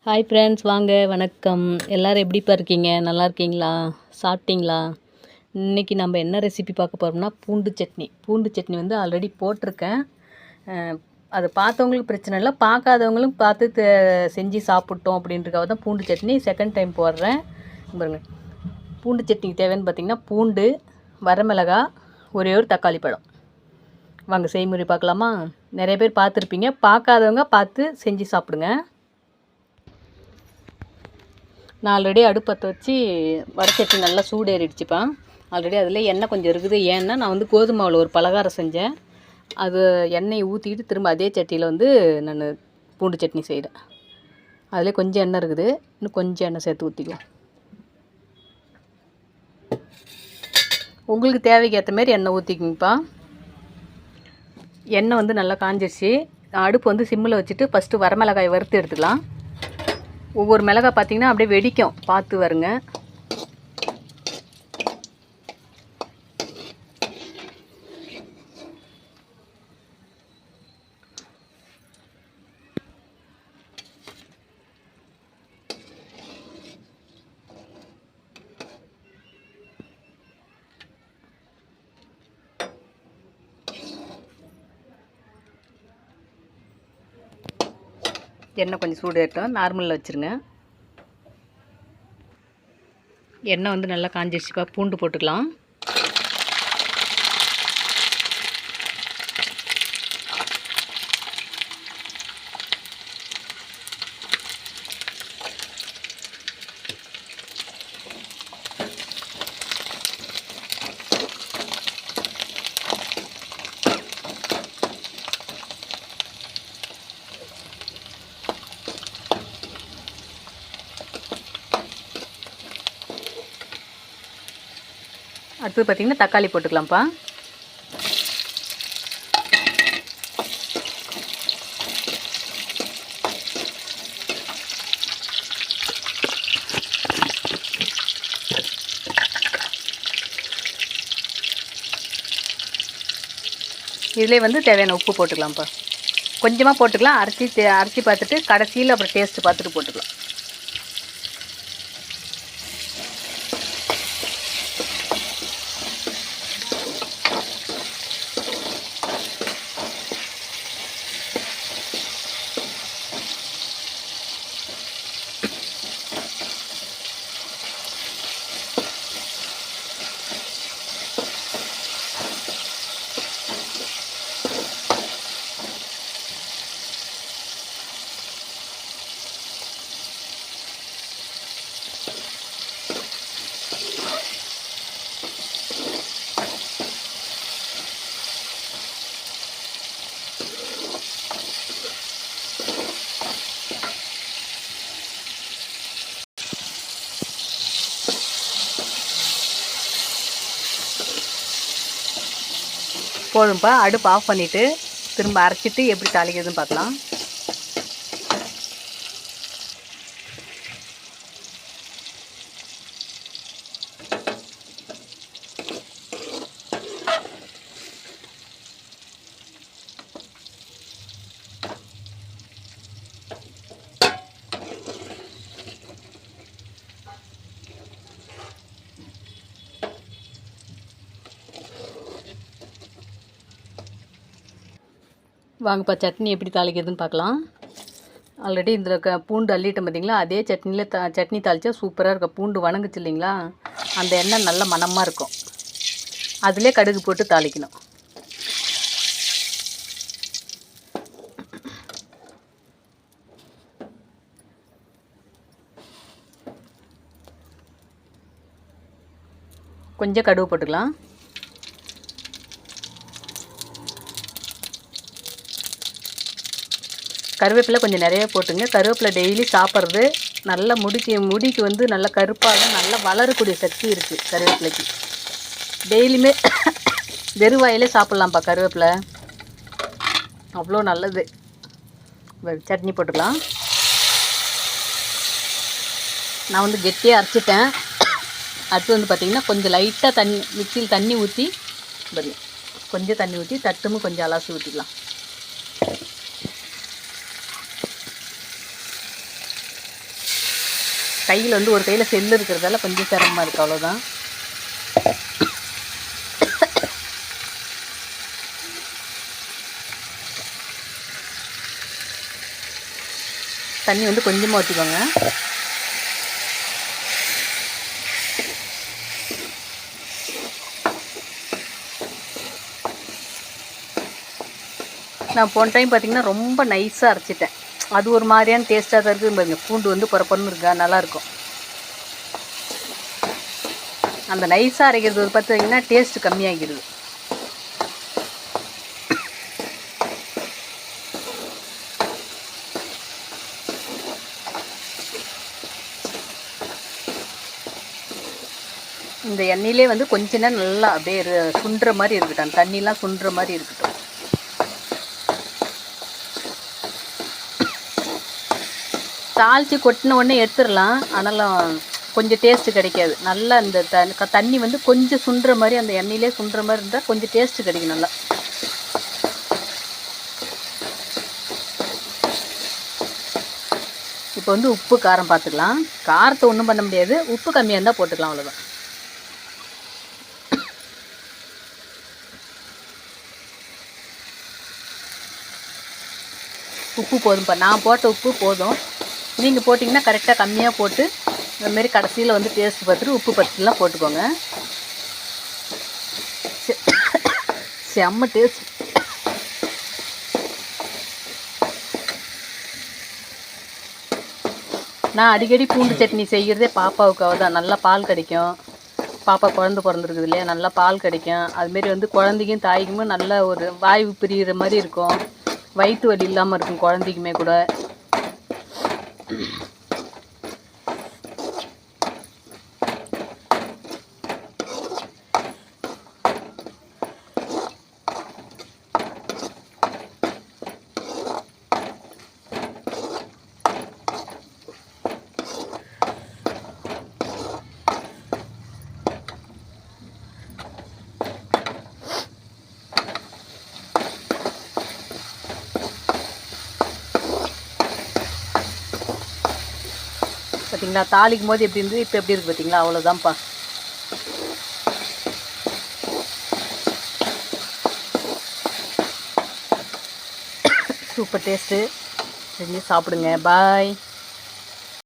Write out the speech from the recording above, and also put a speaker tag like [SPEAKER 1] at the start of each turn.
[SPEAKER 1] Hi friends, வாங்க வணக்கம். எல்லோரும் எப்படிப்பா இருக்கீங்க? நல்லா இருக்கீங்களா? சாப்பிட்டீங்களா? இன்றைக்கி நம்ம என்ன ரெசிபி பார்க்க போகிறோம்னா பூண்டு சட்னி வந்து ஆல்ரெடி போட்டிருக்கேன். அது பார்த்தவங்களுக்கு பிரச்சனை இல்லை, பார்க்காதவங்களும் பார்த்து செஞ்சு சாப்பிட்டோம் அப்படின்றக்காக தான் பூண்டு சட்னி செகண்ட் டைம் போடுறேன். பாருங்க, பூண்டு சட்னிக்கு தேவைன்னு பார்த்திங்கன்னா பூண்டு, வரமிளகா, ஒரே ஒரு தக்காளி பழம். வாங்க செய்முறை பார்க்கலாமா? நிறைய பேர் பார்த்துருப்பீங்க, பார்க்காதவங்க பார்த்து செஞ்சு சாப்பிடுங்க. நான் ஆல்ரெடி அடுப்பத்தை வச்சு வடச்சட்டி நல்லா சூடு ஏறிடுச்சுப்பேன். ஆல்ரெடி அதில் எண்ணெய் கொஞ்சம் இருக்குது. ஏன்னா நான் வந்து கோதுமை மாவில் ஒரு பலகாரம் செஞ்சேன். அது எண்ணெயை ஊற்றிக்கிட்டு திரும்ப அதே சட்டியில் வந்து நான் பூண்டு சட்னி செய்கிறேன். அதில் கொஞ்சம் எண்ணெய் இருக்குது, இன்னும் கொஞ்சம் எண்ணெய் சேர்த்து ஊற்றிக்குவோம். உங்களுக்கு தேவைக்கு ஏற்ற மாரி எண்ணெய் ஊற்றிக்கிங்கப்பா. எண்ணெய் வந்து நல்லா காஞ்சிருச்சு. அடுப்பு வந்து சிம்மில் வச்சுட்டு ஃபஸ்ட்டு வரமிளகாய் வறுத்து எடுத்துக்கலாம். ஒவ்வொரு மிளகாய் பார்த்திங்கன்னா அப்படியே வெடிக்கும், பார்த்து வருங்க. எண்ணெய் கொஞ்சம் சூடு ஏற்றோம், நார்மலில் வச்சுருங்க. எண்ணெய் வந்து நல்லா காஞ்சிருச்சுப்பா. பூண்டு போட்டுக்கலாம். அடுத்து பார்த்திங்கன்னா தக்காளி போட்டுக்கலாம்ப்பா. இதிலே வந்து தேவையான உப்பு போட்டுக்கலாம்ப்பா. கொஞ்சமாக போட்டுக்கலாம். அரைச்சி பார்த்துட்டு கடைசியில் அப்புறம் டேஸ்ட்டு பார்த்துட்டு போட்டுக்கலாம். போதும்ப்பா. அடுப்பு ஆஃப் பண்ணிவிட்டு திரும்ப அரைச்சிட்டு எப்படி தாளிக்கிறதுன்னு பார்க்கலாம். வாங்கப்பா, சட்னி எப்படி தாளிக்கிறதுன்னு பார்க்கலாம். ஆல்ரெடி இதில் பூண்டு அள்ளிட்டோம் பார்த்திங்களா, அதே சட்னியில் சட்னி தாளித்தா சூப்பராக இருக்கும். பூண்டு வணங்குச்சு இல்லைங்களா, அந்த எண்ணெய் நல்ல மணமாக இருக்கும். அதிலே கடுகு போட்டு தாளிக்கணும். கொஞ்சம் கடுகு போட்டுக்கலாம். கருவேப்பிலை கொஞ்சம் நிறைய போட்டுங்க. கருவேப்பிலை டெய்லி சாப்பிட்றது நல்லா முடிக்கு வந்து நல்லா கருப்பாக நல்லா வளரக்கூடிய சக்தி இருக்குது கருவேப்பிலைக்கு. டெய்லியுமே வெறுவாயிலே சாப்பிட்லாம்ப்பா கருவேப்பிலை, அவ்வளோ நல்லது. சட்னி போட்டுக்கலாம். நான் வந்து கெட்டியாக அரைச்சிட்டேன். அடுத்து வந்து பார்த்திங்கன்னா கொஞ்சம் லைட்டாக மிக்சியில் தண்ணி ஊற்றி கொஞ்சம் தண்ணி ஊற்றி தட்டுமும் கொஞ்சம் அலாசி ஊற்றிக்கலாம். கையில் வந்து ஒரு கையில் செல்லு இருக்கிறதால கொஞ்சம் சிரமமாக இருக்குது, அவ்வளோதான். தண்ணி வந்து கொஞ்சமாக ஊற்றிக்கோங்க. நான் போன டைம் பார்த்திங்கன்னா ரொம்ப நைஸாக அரைச்சிட்டேன். அது ஒரு மாதிரியான டேஸ்ட்டாக தான் இருக்குது பாருங்க. பூண்டு வந்து பொறப்பொன்னு இருக்கா, நல்லாயிருக்கும். அந்த நைஸாக அரைக்கிறது பார்த்தீங்கன்னா டேஸ்ட்டு கம்மியாகிடுது. இந்த எண்ணெயிலே வந்து கொஞ்ச நேரம் நல்லா அப்படியே சுண்டுற மாதிரி இருக்கட்டும், தண்ணிலாம் சுண்டுற மாதிரி இருக்கட்டும். தாளித்து கொட்டின உடனே எடுத்துடலாம், ஆனாலும் கொஞ்சம் டேஸ்ட்டு கிடைக்காது. நல்லா இந்த தண்ணி வந்து கொஞ்சம் சுண்டுற மாதிரி, அந்த எண்ணெயிலே சுண்டுற மாதிரி இருந்தால் கொஞ்சம் டேஸ்ட்டு கிடைக்கும் நல்லா. இப்போ வந்து உப்பு காரம் பார்த்துக்கலாம். காரத்தை ஒன்றும் பண்ண முடியாது, உப்பு கம்மியாக இருந்தால் போட்டுக்கலாம், அவ்வளோதான். உப்பு போதும்ப்பா, நான் போட்ட உப்பு போதும். நீங்கள் போட்டிங்கன்னா கரெக்டாக கம்மியாக போட்டு இந்தமாரி கடைசியில் வந்து டேஸ்ட் பார்த்துட்டு உப்பு பத்துலாம் போட்டுக்கோங்க. செம்ம டேஸ்ட். நான் அடிக்கடி பூண்டு சட்னி செய்கிறதே பாப்பாவுக்காக தான். நல்லா பால் கிடைக்கும். பாப்பா குழந்த பிறந்திருக்குது இல்லையா, நல்லா பால் கிடைக்கும். அதுமாரி வந்து குழந்தைக்கும் தாய்க்குமே நல்ல ஒரு வாய்வு பிரிகிற மாதிரி இருக்கும். வயிற்று வலி இல்லாமல் இருக்கும் குழந்தைக்குமே கூட. பார்த்தீங்களா, தாளிக்கும் போது எப்படி இருந்தது, இப்போ எப்படி இருக்குது பார்த்தீங்களா, அவ்வளோதான்ப்பா. Super taste. செஞ்சு சாப்பிடுங்க. பாய்.